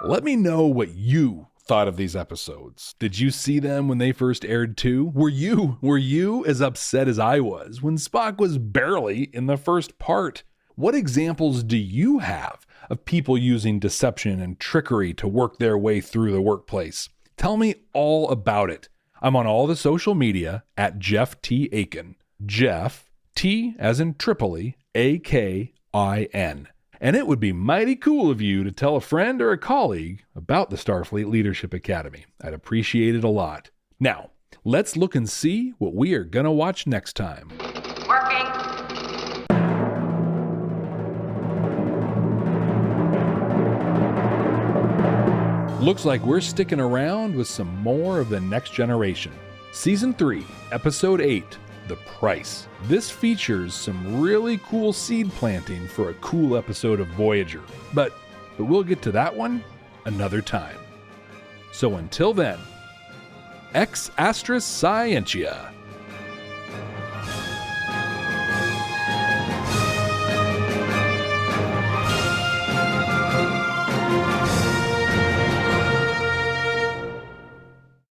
Let me know what you thought of these episodes. Did you see them when they first aired too? Were you as upset as I was when Spock was barely in the first part? What examples do you have of people using deception and trickery to work their way through the workplace? Tell me all about it. I'm on all the social media at Jeff T. Akin. Jeff, T as in Tripoli, A-K-I-N. And it would be mighty cool of you to tell a friend or a colleague about the Starfleet Leadership Academy. I'd appreciate it a lot. Now, let's look and see what we are going to watch next time. Working. Looks like we're sticking around with some more of The Next Generation. Season 3, Episode 8, The Price. This features some really cool seed planting for a cool episode of Voyager. But we'll get to that one another time. So until then, Ex Astra Scientia.